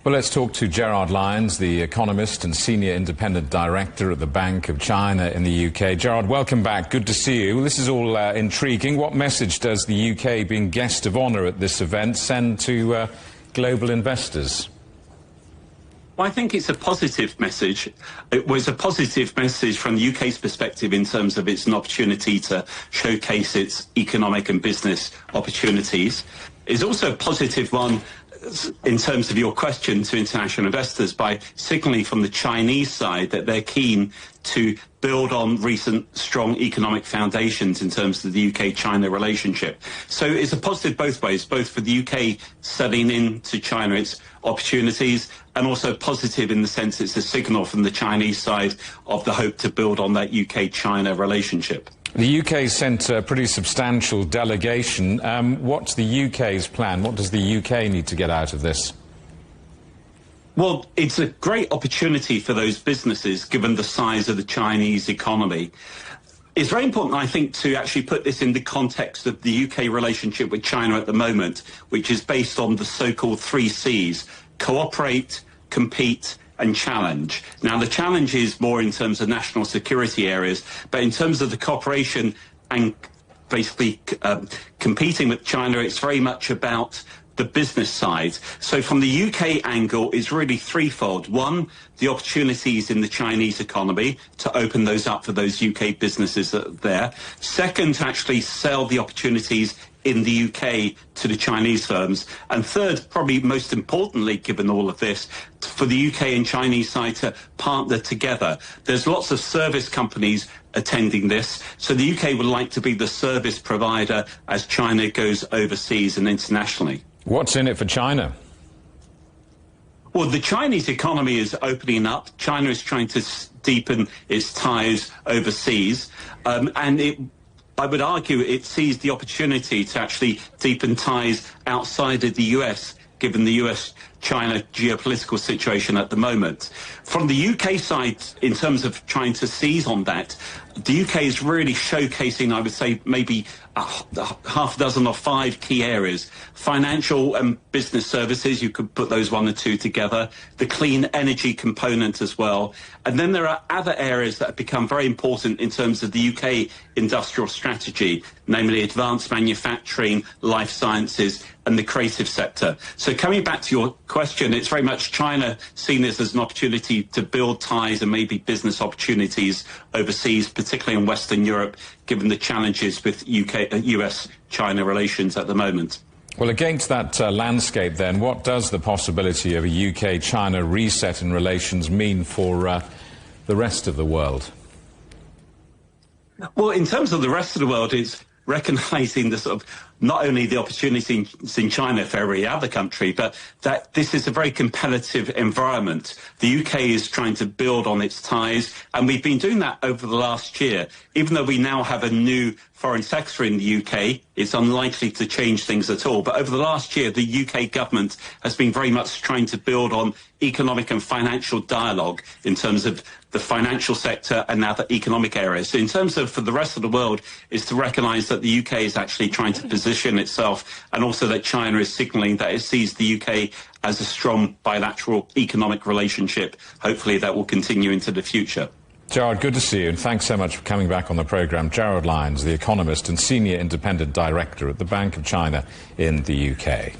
Well, let's talk to Gerard Lyons, the Economist and Senior Independent Director at the Bank of China in the UK. Gerard, welcome back. Good to see you. This is all intriguing. What message does the UK, being guest of honour at this event, send to global investors? Well, I think it's a positive message. It was a positive message from the UK's perspective in terms of it's an opportunity to showcase its economic and business opportunities. It's also a positive one in terms of your question to international investors by signalling from the Chinese side that they're keen to build on recent strong economic foundations in terms of the UK-China relationship. So it's a positive both ways, both for the UK selling into China its opportunities and also positive in the sense it's a signal from the Chinese side of the hope to build on that UK-China relationship. The UK sent a pretty substantial delegation. What's the UK's plan? What does the UK need to get out of this? Well, it's a great opportunity for those businesses, given the size of the Chinese economy. It's very important, I think, to actually put this in the context of the UK relationship with China at the moment, which is based on the so-called 3 Cs: cooperate, compete, and challenge. Now, the challenge is more in terms of national security areas, but in terms of the cooperation and basically competing with China, it's very much about the business side. So from the UK angle, it's really threefold. One, the opportunities in the Chinese economy to open those up for those UK businesses that are there. Second, to actually sell the opportunities in the UK to the Chinese firms. And third, probably most importantly, given all of this, for the UK and Chinese side to partner together. There's lots of service companies attending this, so the UK would like to be the service provider as China goes overseas and internationally. What's in it for China? Well, the Chinese economy is opening up. China is trying to deepen its ties overseas, and I would argue it sees the opportunity to actually deepen ties outside of the US, given the US-China geopolitical situation at the moment. From the UK side, in terms of trying to seize on that, the UK is really showcasing, I would say, maybe half a dozen or 5 key areas. Financial and business services, you could put those 1 or 2 together. The clean energy component as well. And then there are other areas that have become very important in terms of the UK industrial strategy, namely advanced manufacturing, life sciences, and the creative sector. So coming back to your question, it's very much China seeing this as an opportunity to build ties and maybe business opportunities overseas, particularly in Western Europe, given the challenges with US-China relations at the moment. Well, against that landscape then, what does the possibility of a UK-China reset in relations mean for the rest of the world? Well, in terms of the rest of the world, it's recognising the sort of not only the opportunities in China for every other country, but that this is a very competitive environment. The UK is trying to build on its ties, and we've been doing that over the last year. Even though we now have a new foreign secretary in the UK, it's unlikely to change things at all. But over the last year, the UK government has been very much trying to build on economic and financial dialogue in terms of the financial sector and now the economic areas. So in terms of for the rest of the world, is to recognise that the UK is actually trying to position itself, and also that China is signalling that it sees the UK as a strong bilateral economic relationship. Hopefully that will continue into the future. Gerard, good to see you, and thanks so much for coming back on the programme. Gerard Lyons, the Economist and Senior Independent Director at the Bank of China in the UK.